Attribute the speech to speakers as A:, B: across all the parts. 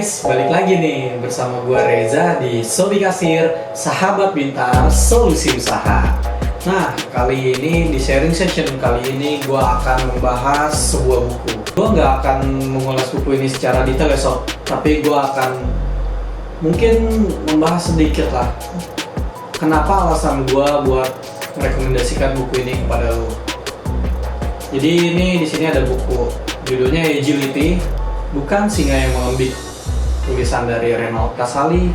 A: guys, balik lagi nih bersama gua Reza di Sobi Kasir, sahabat pintar solusi usaha. Nah, kali ini di sharing session kali ini gua akan membahas sebuah buku. Gua nggak akan mengulas buku ini secara detail ya sob, tapi gua akan mungkin membahas sedikit lah. Kenapa alasan gua buat merekomendasikan buku ini kepada lo? Jadi ini di sini ada buku, judulnya Agility, bukan singa yang mengembik, tulisan dari Reinhold Casali,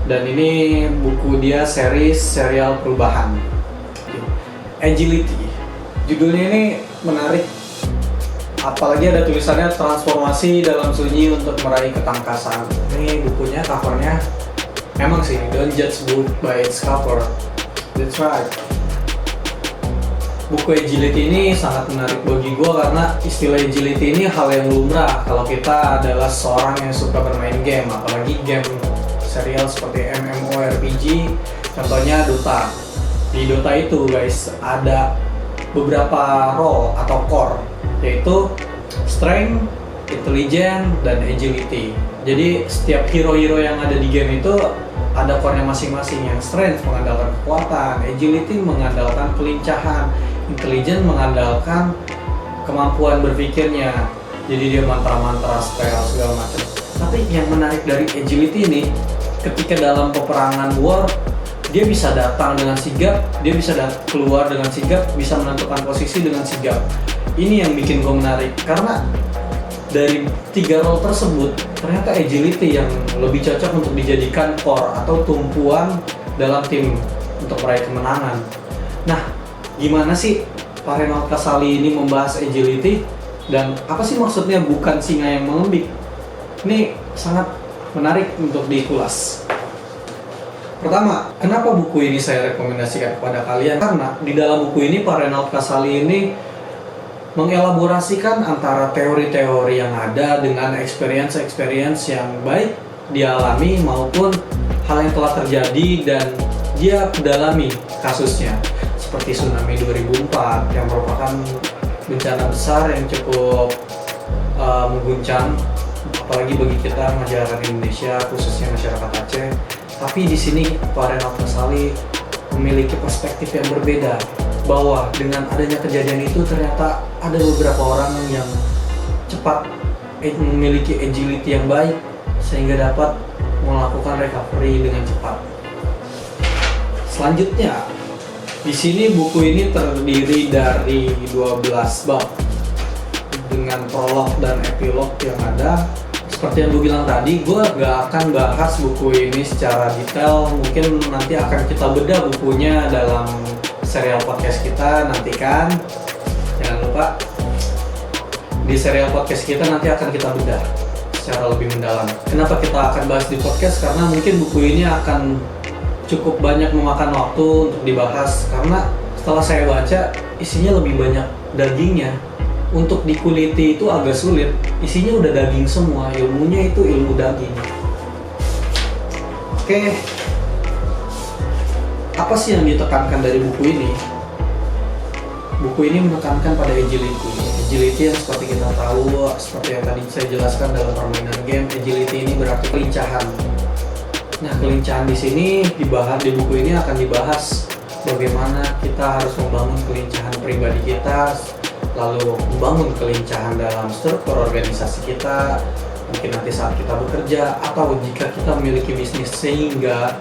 A: dan ini buku dia serial perubahan. Agility, judulnya ini menarik, apalagi ada tulisannya transformasi dalam sunyi untuk meraih ketangkasan. Ini bukunya, covernya, emang sih, don't judge book by its cover, that's right. Buku Agility ini sangat menarik bagi gue karena istilah Agility ini hal yang lumrah kalau kita adalah seorang yang suka bermain game, apalagi game serial seperti MMORPG, contohnya Dota. Di Dota itu guys ada beberapa role atau core, yaitu Strength, Intelligence, dan Agility. Jadi setiap hero-hero yang ada di game itu ada core-nya masing-masing. Yang Strength mengandalkan kekuatan, Agility mengandalkan kelincahan, Intelligence mengandalkan kemampuan berpikirnya, jadi dia mantra-mantra, spell segala macam. Tapi yang menarik dari Agility ini, ketika dalam peperangan war, dia bisa datang dengan sigap, dia bisa keluar dengan sigap, bisa menentukan posisi dengan sigap. Ini yang bikin gue menarik, karena dari 3 role tersebut, ternyata Agility yang lebih cocok untuk dijadikan core atau tumpuan dalam tim untuk meraih kemenangan. Nah, gimana sih Pak Reinhold Casali ini membahas Agility, dan apa sih maksudnya bukan singa yang mengembik? Ini sangat menarik untuk dikulas. Pertama, kenapa buku ini saya rekomendasikan kepada kalian? Karena di dalam buku ini Pak Reinhold Casali ini mengelaborasikan antara teori-teori yang ada dengan experience yang baik dialami maupun hal yang telah terjadi dan dia pedalami kasusnya. Seperti tsunami 2004 yang merupakan bencana besar yang cukup mengguncang, apalagi bagi kita masyarakat Indonesia, khususnya masyarakat Aceh. Tapi di sini Pak Reinhold Casali memiliki perspektif yang berbeda, bahwa dengan adanya kejadian itu ternyata ada beberapa orang yang cepat memiliki agility yang baik sehingga dapat melakukan recovery dengan cepat. Selanjutnya, di sini buku ini terdiri dari 12 bab dengan prolog dan epilog yang ada. Seperti yang gue bilang tadi, gue gak akan bahas buku ini secara detail. Mungkin nanti akan kita bedah bukunya dalam serial podcast kita, nantikan. Jangan lupa, di serial podcast kita nanti akan kita bedah secara lebih mendalam. Kenapa kita akan bahas di podcast? Karena mungkin buku ini akan cukup banyak memakan waktu untuk dibahas, karena setelah saya baca isinya lebih banyak dagingnya. Untuk dikuliti itu agak sulit, isinya udah daging semua, ilmunya itu ilmu daging. Oke, apa sih yang ditekankan dari buku ini? Buku ini menekankan pada agility. Agility yang seperti kita tahu, seperti yang tadi saya jelaskan dalam permainan game, agility ini berarti kelincahan. Nah, kelincahan di sini dibahas di buku ini akan dibahas bagaimana kita harus membangun kelincahan pribadi kita, lalu membangun kelincahan dalam struktur organisasi kita, mungkin nanti saat kita bekerja atau jika kita memiliki bisnis, sehingga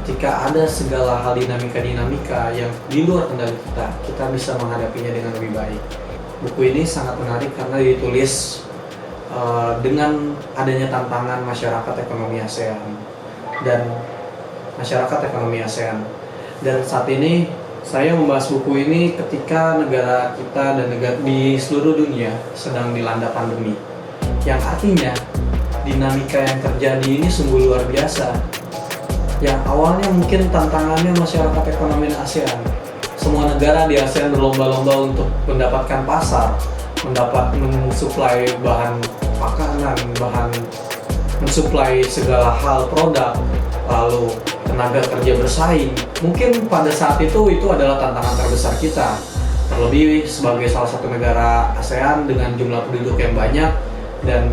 A: ketika ada segala hal dinamika yang di luar kendali kita bisa menghadapinya dengan lebih baik. Buku ini sangat menarik karena ditulis dengan adanya tantangan masyarakat ekonomi ASEAN dan masyarakat ekonomi ASEAN. Dan saat ini saya membahas buku ini ketika negara kita dan negara di seluruh dunia sedang dilanda pandemi, yang artinya dinamika yang terjadi ini sungguh luar biasa. Yang awalnya mungkin tantangannya masyarakat ekonomi ASEAN, semua negara di ASEAN berlomba-lomba untuk mendapatkan pasar, mensuplai bahan makanan, mensuplai segala hal produk, lalu tenaga kerja bersaing. Mungkin pada saat itu adalah tantangan terbesar kita, terlebih sebagai salah satu negara ASEAN dengan jumlah penduduk yang banyak dan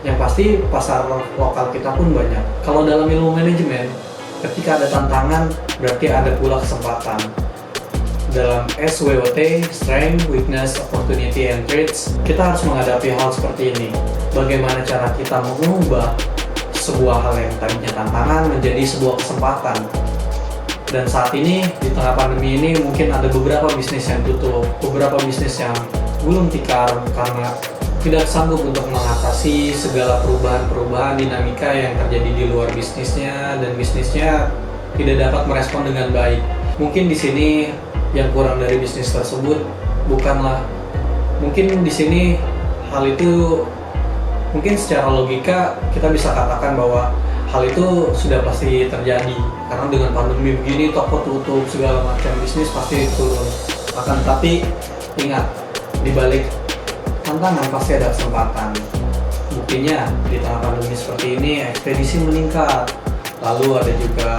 A: Yang pasti pasar lokal kita pun banyak. Kalau dalam ilmu manajemen, ketika ada tantangan berarti ada pula kesempatan. Dalam SWOT, Strength, Weakness, Opportunity, and Threats, kita harus menghadapi hal seperti ini. Bagaimana cara kita mengubah sebuah hal yang tadinya tantangan menjadi sebuah kesempatan. Dan saat ini, di tengah pandemi ini, mungkin ada beberapa bisnis yang tutup, beberapa bisnis yang gulung tikar karena tidak sanggup untuk mengatasi segala perubahan-perubahan dinamika yang terjadi di luar bisnisnya, dan bisnisnya tidak dapat merespon dengan baik. Mungkin di sini yang kurang dari bisnis tersebut bukanlah, mungkin di sini hal itu mungkin secara logika kita bisa katakan bahwa hal itu sudah pasti terjadi karena dengan pandemi begini toko tutup, segala macam bisnis pasti turun. Akan tetapi ingat, di balik tantangan pasti ada kesempatan. Buktinya di tengah pandemi seperti ini ekspedisi meningkat, lalu ada juga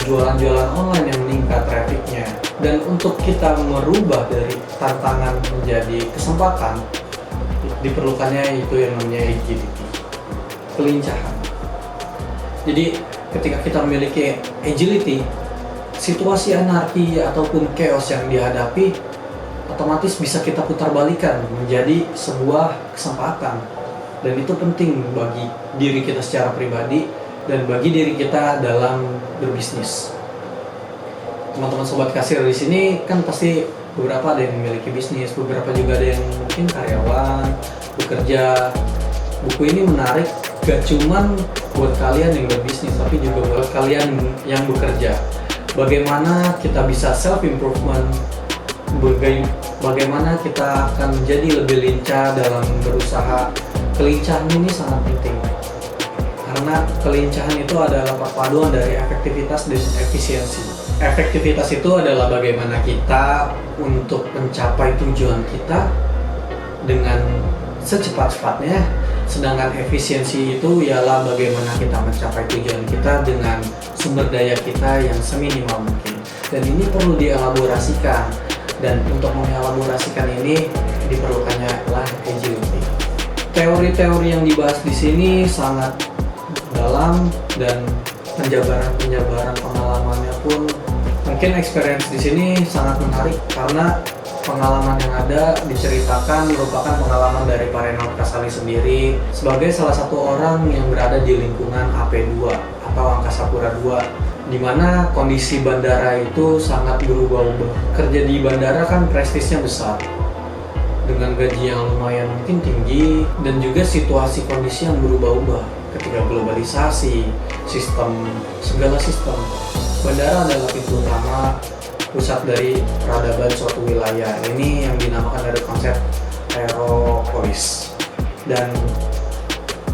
A: jualan-jualan online yang meningkat trafficnya. Dan untuk kita merubah dari tantangan menjadi kesempatan, diperlukannya itu yang namanya agility, kelincahan. Jadi ketika kita memiliki agility, situasi anarki ataupun chaos yang dihadapi otomatis bisa kita putar balikan menjadi sebuah kesempatan. Dan itu penting bagi diri kita secara pribadi dan bagi diri kita dalam berbisnis. Teman-teman sobat kasir di sini kan pasti beberapa ada yang memiliki bisnis, beberapa juga ada yang mungkin karyawan, bekerja. Buku ini menarik gak cuman buat kalian yang berbisnis, tapi juga buat kalian yang bekerja. Bagaimana kita bisa self improvement, bagaimana kita akan menjadi lebih lincah dalam berusaha. Kelincahan ini sangat penting karena kelincahan itu adalah perpaduan dari efektivitas dan efisiensi. Efektivitas itu adalah bagaimana kita untuk mencapai tujuan kita dengan secepat-cepatnya, sedangkan efisiensi itu ialah bagaimana kita mencapai tujuan kita dengan sumber daya kita yang seminimal mungkin. Dan ini perlu dielaborasikan, dan untuk mengelaborasikan ini diperlukannya adalah agility. Teori-teori yang dibahas di sini sangat dalam, dan penjabaran pengalamannya pun mungkin experience di sini sangat menarik karena pengalaman yang ada diceritakan merupakan pengalaman dari Pak Reynald Kasali sendiri sebagai salah satu orang yang berada di lingkungan AP2 atau Angkasa Pura II, di mana kondisi bandara itu sangat berubah-ubah. Kerja di bandara kan prestisnya besar dengan gaji yang lumayan mungkin tinggi, dan juga situasi kondisi yang berubah-ubah ketika globalisasi, segala sistem. Bandara adalah pintu utama, pusat dari peradaban suatu wilayah. Ini yang dinamakan dari konsep aeropolis. Dan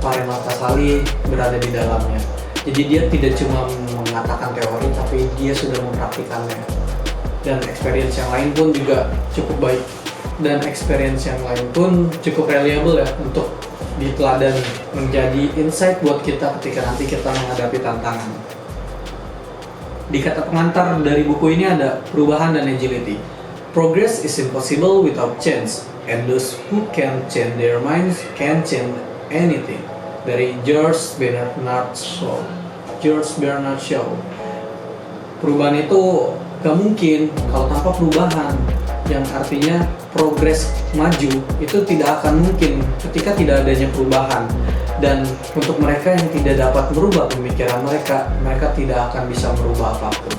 A: Pak Reynald Kasali berada di dalamnya. Jadi dia tidak cuma mengatakan teori, tapi dia sudah mempraktikannya. Dan experience yang lain pun juga cukup baik. Dan experience yang lain pun cukup reliable ya untuk diteladani, menjadi insight buat kita ketika nanti kita menghadapi tantangan. Di kata pengantar dari buku ini ada perubahan dan agility. Progress is impossible without change, and those who can change their minds can change anything. Dari George Bernard Shaw. Perubahan itu gak mungkin kalau tanpa perubahan, yang artinya progres maju itu tidak akan mungkin ketika tidak adanya perubahan. Dan untuk mereka yang tidak dapat merubah pemikiran mereka tidak akan bisa merubah apapun.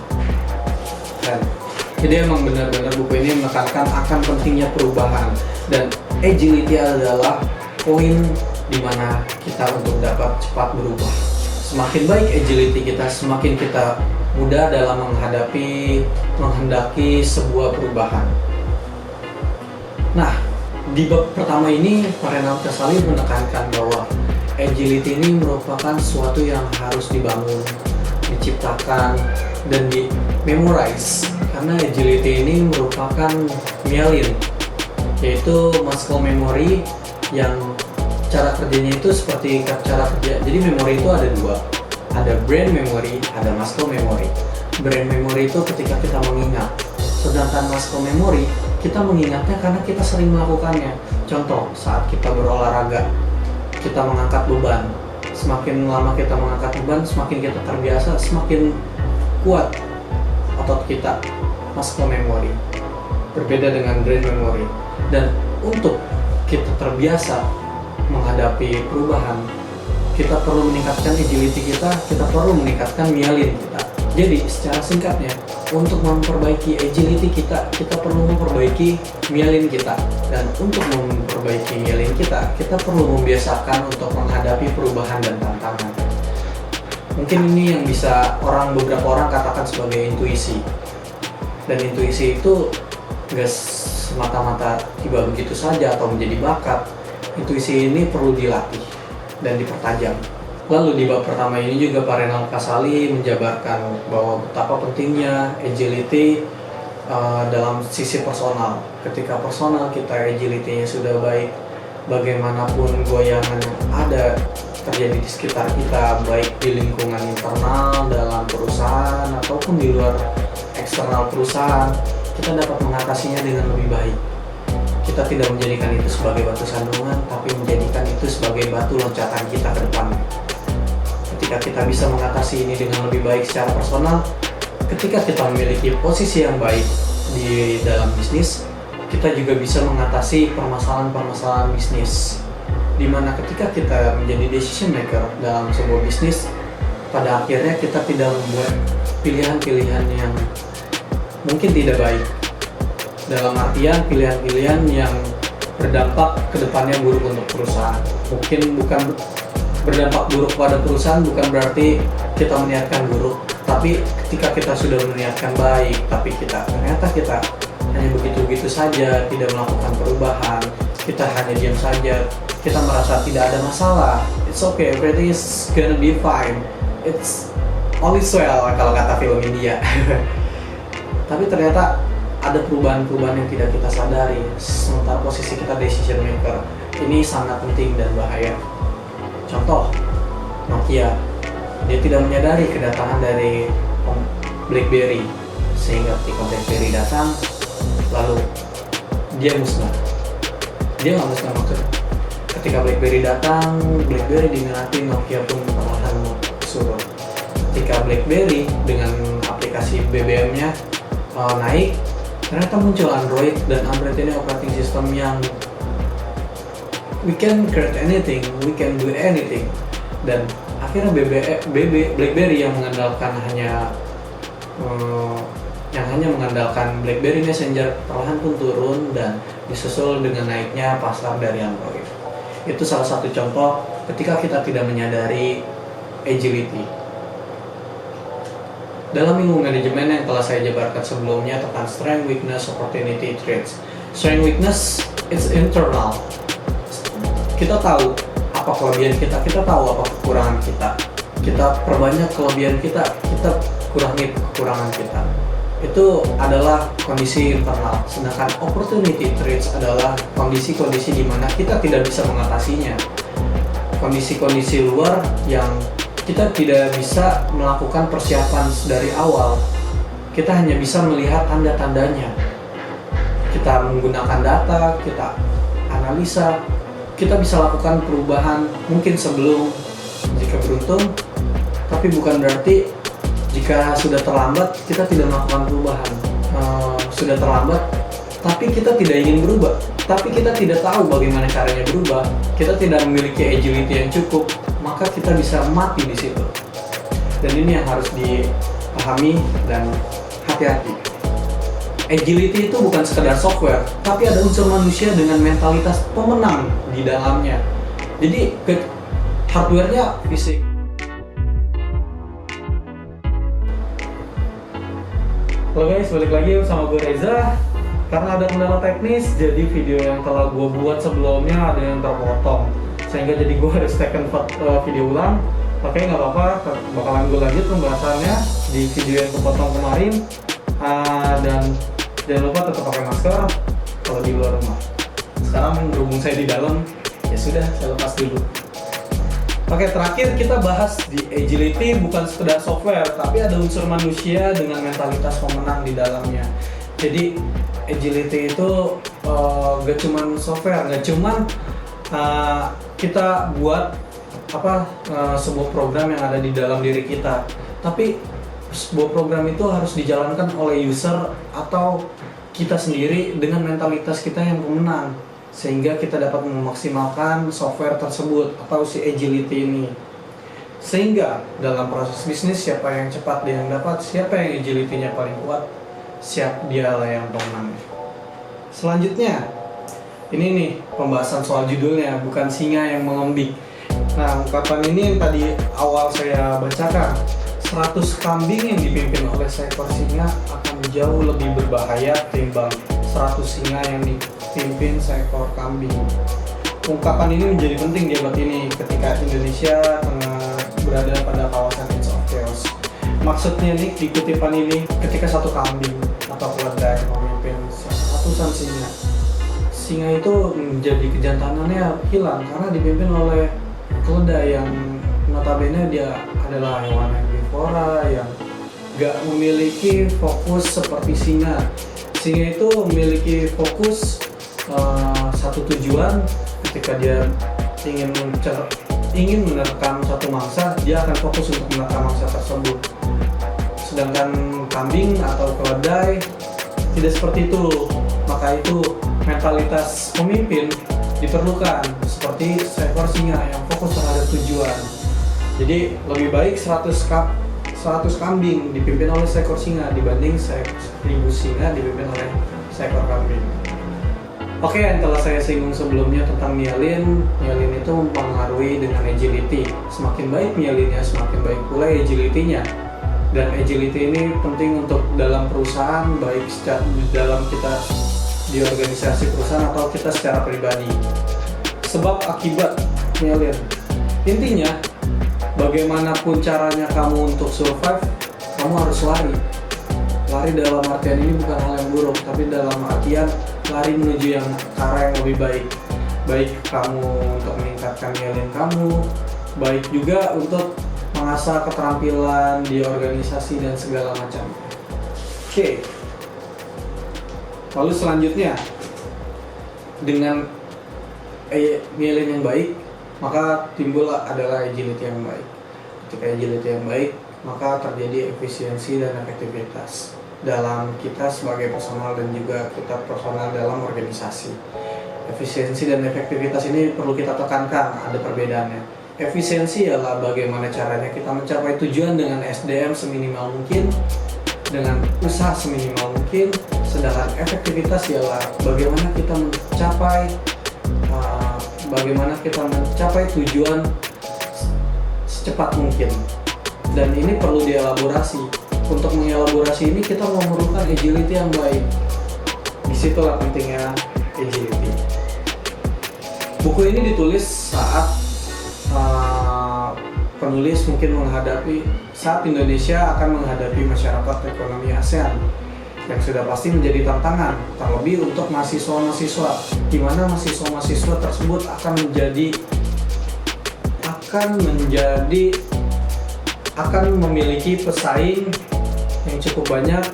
A: Jadi emang benar-benar buku ini menekankan akan pentingnya perubahan, dan agility adalah poin di mana kita untuk dapat cepat berubah. Semakin baik agility kita, semakin kita mudah dalam menghendaki sebuah perubahan. Nah, di bab pertama ini Pak Reynald Kasali menekankan bahwa agility ini merupakan sesuatu yang harus dibangun, diciptakan, dan di-memorize. Karena agility ini merupakan myelin, yaitu muscle memory yang cara kerjanya itu seperti cara kerja. Jadi memori itu ada dua, ada brain memory, ada muscle memory. Brain memory itu ketika kita mengingat, sedangkan muscle memory kita mengingatnya karena kita sering melakukannya. Contoh, saat kita berolahraga, kita mengangkat beban. Semakin lama kita mengangkat beban, semakin kita terbiasa, semakin kuat otot kita masuk ke memori. Berbeda dengan brain memory. Dan untuk kita terbiasa menghadapi perubahan, kita perlu meningkatkan agility kita perlu meningkatkan myelin kita. Jadi secara singkatnya, untuk memperbaiki agility kita perlu memperbaiki myelin kita. Dan untuk memperbaiki myelin kita perlu membiasakan untuk menghadapi perubahan dan tantangan. Mungkin ini yang bisa beberapa orang katakan sebagai intuisi. Dan intuisi itu nggak semata-mata tiba begitu saja atau menjadi bakat. Intuisi ini perlu dilatih dan dipertajam. Lalu di bab pertama ini juga Pak Renald Kasali menjabarkan bahwa betapa pentingnya agility dalam sisi personal. Ketika personal kita agility-nya sudah baik, bagaimanapun goyangan yang ada terjadi di sekitar kita, baik di lingkungan internal dalam perusahaan ataupun di luar eksternal perusahaan, kita dapat mengatasinya dengan lebih baik. Kita tidak menjadikan itu sebagai batu sandungan, tapi menjadikan itu sebagai batu loncatan kita ke depannya. Ketika kita bisa mengatasi ini dengan lebih baik secara personal, ketika kita memiliki posisi yang baik di dalam bisnis, kita juga bisa mengatasi permasalahan-permasalahan bisnis. Dimana ketika kita menjadi decision maker dalam sebuah bisnis, pada akhirnya kita tidak membuat pilihan-pilihan yang mungkin tidak baik. Dalam artian pilihan-pilihan yang berdampak ke depannya buruk untuk perusahaan. Mungkin bukan berdampak buruk pada perusahaan bukan berarti kita meniatkan buruk, tapi ketika kita sudah meniatkan baik, tapi ternyata kita hanya begitu-begitu saja, tidak melakukan perubahan, kita hanya diam saja, kita merasa tidak ada masalah, it's okay, everything is gonna be fine, it's all is well kalau kata film India. Tapi ternyata ada perubahan-perubahan yang tidak kita sadari, sementara posisi kita decision maker. Ini sangat penting dan bahaya. Contoh, Nokia, dia tidak menyadari kedatangan dari BlackBerry, sehingga ketika BlackBerry datang, lalu dia musnah. Dia nggak musnah maksudnya. Ketika BlackBerry datang, BlackBerry diminati, Nokia pun perlahan surut. Ketika BlackBerry dengan aplikasi BBM-nya naik, ternyata muncul Android, dan Android ini operating system yang we can create anything, we can do anything. Dan akhirnya BlackBerry yang mengandalkan hanya mengandalkan BlackBerry Messenger perlahan pun turun dan disusul dengan naiknya pasar dari Android. Itu salah satu contoh ketika kita tidak menyadari agility. Dalam ilmu manajemen yang telah saya jabarkan sebelumnya tentang strength, weakness, opportunity, traits. Strength, weakness, it's internal. Kita tahu apa kelebihan kita tahu apa kekurangan kita. Kita perbanyak kelebihan kita kurangi kekurangan kita. Itu adalah kondisi internal. Sedangkan opportunity traits adalah kondisi-kondisi di mana kita tidak bisa mengatasinya. Kondisi-kondisi luar yang kita tidak bisa melakukan persiapan dari awal. Kita hanya bisa melihat tanda-tandanya. Kita menggunakan data, kita analisa, kita bisa lakukan perubahan mungkin sebelum jika beruntung, tapi bukan berarti jika sudah terlambat kita tidak melakukan perubahan. Sudah terlambat, tapi kita tidak ingin berubah, tapi kita tidak tahu bagaimana caranya berubah, kita tidak memiliki agility yang cukup, maka kita bisa mati di situ. Dan ini yang harus dipahami dan hati-hati. Agility itu bukan sekedar software, tapi ada unsur manusia dengan mentalitas pemenang di dalamnya. Jadi hardware-nya fisik. Halo guys, balik lagi sama gue Reza. Karena ada kendala teknis, jadi video yang telah gue buat sebelumnya ada yang terpotong, sehingga jadi gue harus take video ulang. Oke, nggak apa-apa, bakalan gue lanjut pembahasannya di video yang kepotong kemarin. Dan jangan lupa tetap pakai masker kalau di luar rumah. Sekarang berhubung saya di dalam, ya sudah, saya lepas dulu. Oke, terakhir kita bahas di agility bukan sekedar software, tapi ada unsur manusia dengan mentalitas pemenang di dalamnya. Jadi agility itu gak cuman software, gak cuman kita buat sebuah program yang ada di dalam diri kita, tapi sebuah program itu harus dijalankan oleh user atau kita sendiri dengan mentalitas kita yang pemenang, sehingga kita dapat memaksimalkan software tersebut atau si agility ini. Sehingga dalam proses bisnis, siapa yang cepat dia yang dapat, siapa yang agility-nya paling kuat, dialah yang pemenang. Selanjutnya, ini nih pembahasan soal judulnya, bukan singa yang mengembik. Nah, ungkapan ini yang tadi awal saya bacakan, 100 kambing yang dipimpin oleh seekor singa akan jauh lebih berbahaya ketimbang 100 singa yang dipimpin seekor kambing. Ungkapan ini menjadi penting di abad ini ketika Indonesia tengah berada pada kawasan Age of Chaos. Maksudnya nih, di kutipan ini, ketika satu kambing atau keledai memimpin ratusan singa itu menjadi kejantanannya hilang karena dipimpin oleh keledai yang notabene dia adalah hewan herbivora yang gak memiliki fokus seperti singa. Singa itu memiliki fokus satu tujuan. Ketika dia ingin menerkam satu mangsa, dia akan fokus untuk menerkam mangsa tersebut. Sedangkan kambing atau keledai tidak seperti itu. Maka itu mentalitas pemimpin diperlukan seperti seekor singa yang fokus terhadap tujuan. Jadi lebih baik 100 kambing dipimpin oleh seekor singa dibanding 1000 singa dipimpin oleh seekor kambing. Oke, yang telah saya singgung sebelumnya tentang myelin itu mempengaruhi dengan agility. Semakin baik myelinnya, semakin baik pula agility-nya. Dan agility ini penting untuk dalam perusahaan, baik dalam kita di organisasi perusahaan atau kita secara pribadi. Sebab akibat myelin. Intinya, bagaimanapun caranya kamu untuk survive, kamu harus lari. Lari dalam artian ini bukan hal yang buruk, tapi dalam artian lari menuju yang arah yang lebih baik. Baik kamu untuk meningkatkan myelin kamu, baik juga untuk mengasah keterampilan di organisasi dan segala macam. Oke. Lalu selanjutnya, dengan myelin yang baik, maka timbul adalah agility yang baik. Ketika agility yang baik, maka terjadi efisiensi dan efektivitas dalam kita sebagai personal dan juga kita personal dalam organisasi. Efisiensi dan efektivitas ini perlu kita tekankan, ada perbedaannya. Efisiensi ialah bagaimana caranya kita mencapai tujuan dengan SDM seminimal mungkin, dengan usaha seminimal mungkin. Sedangkan efektivitas ialah bagaimana kita mencapai tujuan secepat mungkin. Dan ini perlu dielaborasi. Untuk mengelaborasi ini kita memerlukan agility yang baik. Disitulah pentingnya agility. Buku ini ditulis saat penulis mungkin saat Indonesia akan menghadapi masyarakat ekonomi ASEAN yang sudah pasti menjadi tantangan, terlebih untuk mahasiswa-mahasiswa, di mana mahasiswa-mahasiswa tersebut akan memiliki pesaing yang cukup banyak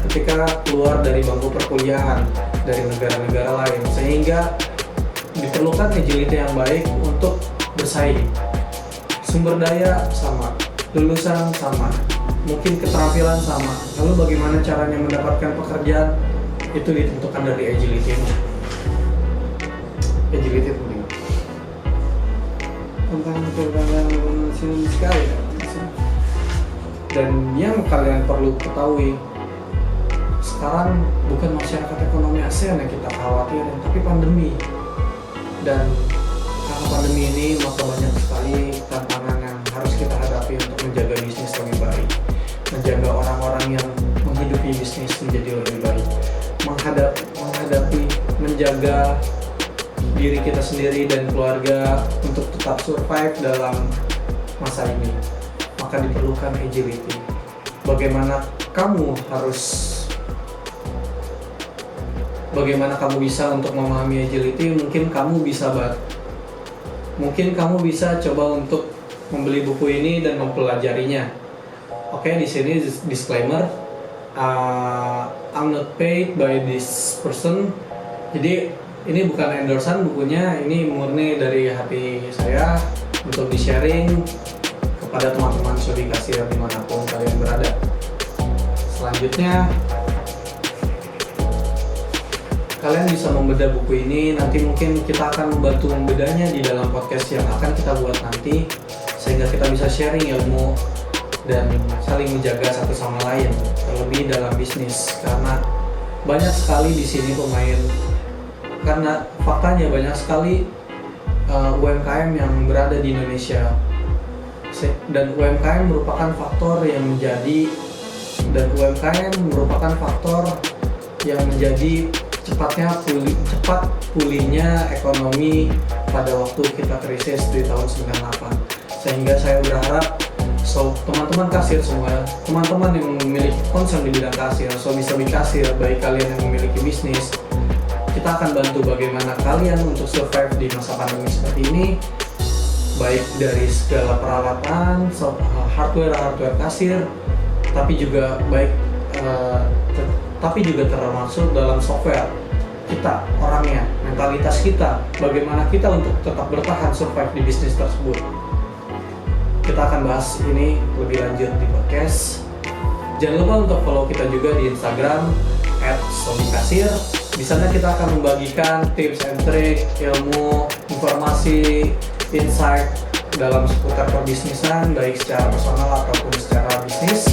A: ketika keluar dari bangku perkuliahan dari negara-negara lain, sehingga diperlukan agility yang baik untuk bersaing. Sumber daya sama, lulusan sama, mungkin keterampilan sama. Lalu bagaimana caranya mendapatkan pekerjaan, itu ditentukan dari agility. Agility penting. Tentang sekali ya. Dan yang kalian perlu ketahui, sekarang bukan masyarakat ekonomi ASEAN yang kita khawatirin, tapi pandemi. Dan karena pandemi ini, maka banyak sekali tantangan yang harus kita hadapi untuk menjaga bisnis lebih baik, menjaga orang-orang yang menghidupi bisnis menjadi lebih baik, menjaga diri kita sendiri dan keluarga untuk tetap survive dalam masa ini. Maka diperlukan agility. Bagaimana kamu bisa untuk memahami agility? Mungkin kamu bisa coba untuk membeli buku ini dan mempelajarinya. Oke, di sini disclaimer, I'm not paid by this person. Jadi Ini bukan endorsean bukunya, ini murni dari hati saya untuk di-sharing kepada teman-teman Sobi Kasir dimanapun kalian berada. Selanjutnya, kalian bisa membedah buku ini. Nanti mungkin kita akan membantu membedahnya di dalam podcast yang akan kita buat nanti, sehingga kita bisa sharing ilmu dan saling menjaga satu sama lain, terlebih dalam bisnis. Karena banyak sekali di sini pemain, karena faktanya banyak sekali UMKM yang berada di Indonesia, dan UMKM merupakan faktor yang menjadi cepat pulihnya ekonomi pada waktu kita krisis di tahun 98. Sehingga saya berharap teman-teman kasir semua, teman-teman yang memiliki concern di bidang kasir, bisa kasir, baik kalian yang memiliki bisnis, kita akan bantu bagaimana kalian untuk survive di masa pandemi seperti ini, baik dari segala peralatan, hardware kasir, tapi juga termasuk dalam software kita, orangnya, mentalitas kita, bagaimana kita untuk tetap bertahan survive di bisnis tersebut. Kita akan bahas ini lebih lanjut di podcast. Jangan lupa untuk follow kita juga di Instagram @sobikasir. Di sana kita akan membagikan tips and trik, ilmu, informasi, insight dalam seputar perbisnisan, baik secara personal ataupun secara bisnis.